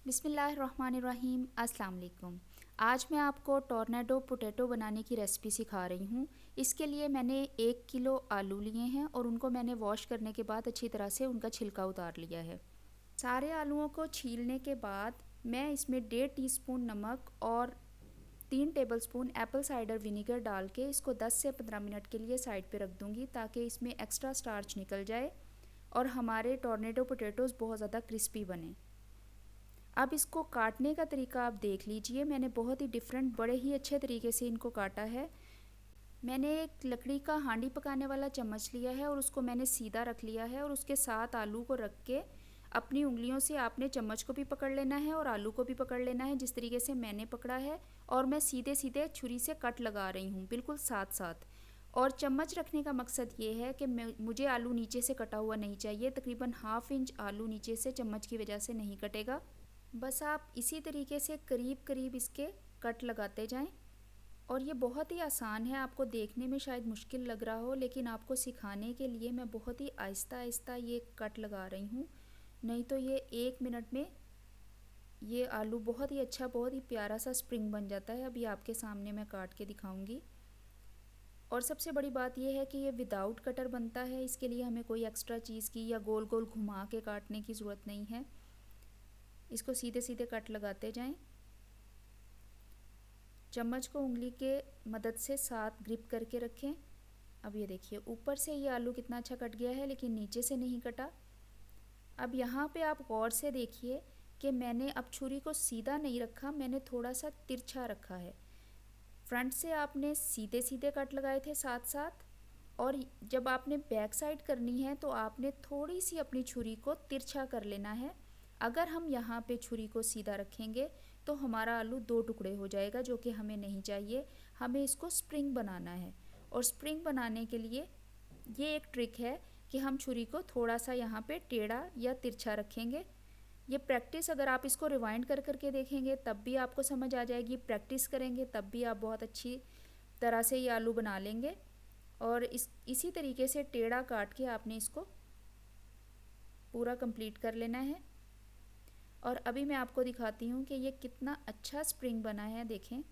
बिस्मिल्लाहिर्रहमानिर्रहीम। अस्सलाम वालेकुम। आज मैं आपको टोर्नेडो पोटैटो बनाने की रेसिपी सिखा रही हूँ। इसके लिए मैंने 1 किलो आलू लिए हैं और उनको मैंने वॉश करने के बाद अच्छी तरह से उनका छिलका उतार लिया है। सारे आलूओं को छीलने के बाद मैं इसमें 1.5 टीस्पून नमक और 3 टेबलस्पून एप्पल साइडर विनीगर डाल के इसको 10 से 15 मिनट के लिए साइड पे रख दूँगी ताकि इसमें एक्स्ट्रा स्टार्च निकल जाए और हमारे टोर्नेडो पोटैटोज़ बहुत ज़्यादा क्रिस्पी बने। अब इसको काटने का तरीका आप देख लीजिए। मैंने बहुत ही डिफरेंट बड़े ही अच्छे तरीके से इनको काटा है। मैंने एक लकड़ी का हांडी पकाने वाला चम्मच लिया है और उसको मैंने सीधा रख लिया है और उसके साथ आलू को रख के अपनी उंगलियों से आपने चम्मच को भी पकड़ लेना है और आलू को भी पकड़ लेना है जिस तरीके से मैंने पकड़ा है। और मैं सीधे सीधे छुरी से कट लगा रही हूँ बिल्कुल साथ साथ। और चम्मच रखने का मकसद ये है कि मुझे आलू नीचे से कटा हुआ नहीं चाहिए। तकरीबन ½ इंच आलू नीचे से चम्मच की वजह से नहीं कटेगा। बस आप इसी तरीके से करीब करीब इसके कट लगाते जाएं। और ये बहुत ही आसान है। आपको देखने में शायद मुश्किल लग रहा हो लेकिन आपको सिखाने के लिए मैं बहुत ही आहिस्ता आहिस्ता ये कट लगा रही हूँ। नहीं तो ये 1 मिनट में ये आलू बहुत ही अच्छा बहुत ही प्यारा सा स्प्रिंग बन जाता है। अभी आपके सामने मैं काट के दिखाऊंगी। और सबसे बड़ी बात यह है कि ये विदाउट कटर बनता है। इसके लिए हमें कोई एक्स्ट्रा चीज़ की या गोल गोल घुमा के काटने की ज़रूरत नहीं है। इसको सीधे सीधे कट लगाते जाएं। चम्मच को उंगली के मदद से साथ ग्रिप करके रखें। अब ये देखिए ऊपर से ये आलू कितना अच्छा कट गया है लेकिन नीचे से नहीं कटा। अब यहाँ पे आप गौर से देखिए कि मैंने अब छुरी को सीधा नहीं रखा, मैंने थोड़ा सा तिरछा रखा है। फ्रंट से आपने सीधे सीधे कट लगाए थे साथ साथ, और जब आपने बैक साइड करनी है तो आपने थोड़ी सी अपनी छुरी को तिरछा कर लेना है। अगर हम यहाँ पे छुरी को सीधा रखेंगे तो हमारा आलू 2 टुकड़े हो जाएगा, जो कि हमें नहीं चाहिए। हमें इसको स्प्रिंग बनाना है और स्प्रिंग बनाने के लिए ये एक ट्रिक है कि हम छुरी को थोड़ा सा यहाँ पे टेढ़ा या तिरछा रखेंगे। ये प्रैक्टिस अगर आप इसको रिवाइंड कर करके देखेंगे तब भी आपको समझ आ जाएगी, प्रैक्टिस करेंगे तब भी आप बहुत अच्छी तरह से ये आलू बना लेंगे। और इसी तरीके से टेढ़ा काट के आपने इसको पूरा कंप्लीट कर लेना है। और अभी मैं आपको दिखाती हूँ कि ये कितना अच्छा स्प्रिंग बना है। देखें,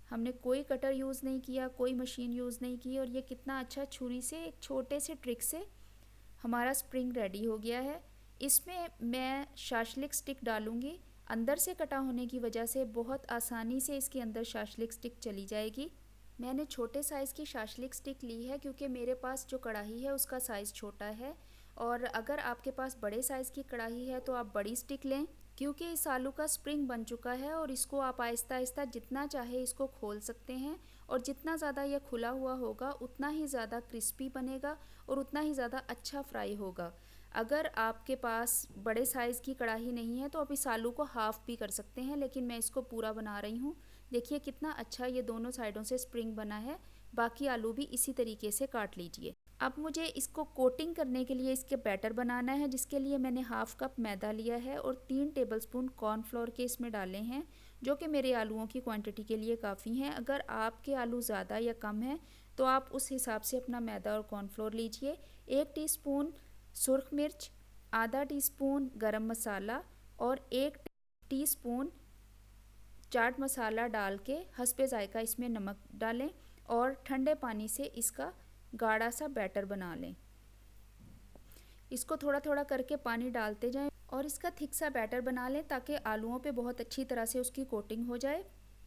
हमने कोई कटर यूज़ नहीं किया, कोई मशीन यूज़ नहीं की, और ये कितना अच्छा छुरी से एक छोटे से ट्रिक से हमारा स्प्रिंग रेडी हो गया है। इसमें मैं शाशलिक स्टिक डालूँगी। अंदर से कटा होने की वजह से बहुत आसानी से इसके अंदर शाशलिक स्टिक चली जाएगी। मैंने छोटे साइज़ की शाशलिक स्टिक ली है क्योंकि मेरे पास जो कढ़ाई है उसका साइज़ छोटा है। और अगर आपके पास बड़े साइज़ की कढ़ाई है तो आप बड़ी स्टिक लें, क्योंकि इस आलू का स्प्रिंग बन चुका है और इसको आप आहिस्ता आहिस्ता जितना चाहे इसको खोल सकते हैं। और जितना ज़्यादा यह खुला हुआ होगा उतना ही ज़्यादा क्रिस्पी बनेगा और उतना ही ज़्यादा अच्छा फ्राई होगा। अगर आपके पास बड़े साइज़ की कढ़ाई नहीं है तो आप इस आलू को हाफ़ भी कर सकते हैं, लेकिन मैं इसको पूरा बना रही हूँ। देखिए कितना अच्छा ये दोनों साइडों से स्प्रिंग बना है। बाकी आलू भी इसी तरीके से काट लीजिए। अब मुझे इसको कोटिंग करने के लिए इसके बैटर बनाना है, जिसके लिए मैंने ½ कप मैदा लिया है और 3 टेबलस्पून कॉर्नफ्लोर के इसमें डाले हैं, जो कि मेरे आलूओं की क्वांटिटी के लिए काफ़ी हैं। अगर आपके आलू ज़्यादा या कम हैं तो आप उस हिसाब से अपना मैदा और कॉर्नफ्लोर लीजिए। 1 टीस्पून सुरख मिर्च, आधा टीस्पून गरम मसाला और 1 टीस्पून चाट मसाला डाल के हस्बे ज़ायका इसमें नमक डालें और ठंडे पानी से इसका गाढ़ा सा बैटर बना लें। इसको थोड़ा थोड़ा करके पानी डालते जाएं और इसका थिक सा बैटर बना लें ताकि आलूओं पे बहुत अच्छी तरह से उसकी कोटिंग हो जाए।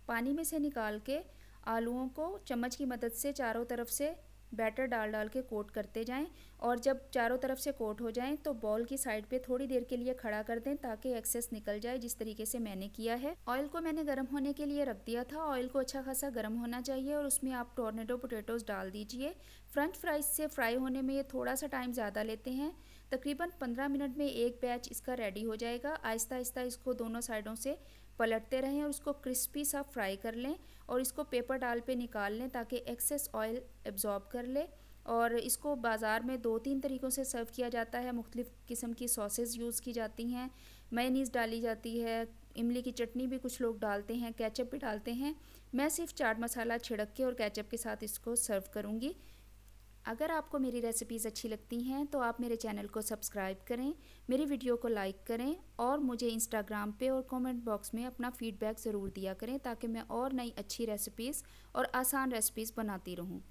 पानी में से निकाल के आलूओं को चम्मच की मदद से चारों तरफ से बैटर डाल डाल के कोट करते जाएं। और जब चारों तरफ से कोट हो जाएं तो बॉल की साइड पे थोड़ी देर के लिए खड़ा कर दें ताकि एक्सेस निकल जाए, जिस तरीके से मैंने किया है। ऑयल को मैंने गर्म होने के लिए रख दिया था। ऑयल को अच्छा खासा गर्म होना चाहिए और उसमें आप टोर्नेडो पोटैटोज़ डाल दीजिए। फ्रेंच फ्राइज से फ्राई होने में ये थोड़ा सा टाइम ज़्यादा लेते हैं। तकरीबन 15 मिनट में एक बैच इसका रेडी हो जाएगा। आहिस्ता आहिस्ता इसको दोनों साइडों से पलटते रहें और उसको क्रिस्पी सा फ्राई कर लें और इसको पेपर डाल पे निकाल लें ताकि एक्सेस ऑयल एब्जॉर्ब कर ले। और इसको बाज़ार में 2-3 तरीक़ों से सर्व किया जाता है। मुख्तलिफ़ किस्म की सॉसेस यूज़ की जाती हैं, मेयोनीज़ डाली जाती है, इमली की चटनी भी कुछ लोग डालते हैं, केचप भी डालते हैं। मैं सिर्फ चाट मसाला छिड़क के और केचप के साथ इसको सर्व करूँगी। अगर आपको मेरी रेसिपीज़ अच्छी लगती हैं तो आप मेरे चैनल को सब्सक्राइब करें, मेरी वीडियो को लाइक करें और मुझे इंस्टाग्राम पे और कमेंट बॉक्स में अपना फीडबैक ज़रूर दिया करें ताकि मैं और नई अच्छी रेसिपीज़ और आसान रेसिपीज़ बनाती रहूँ।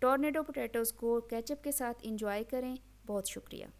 टॉर्नेडो पोटैटोज़ को केचप के साथ इंजॉय करें। बहुत शुक्रिया।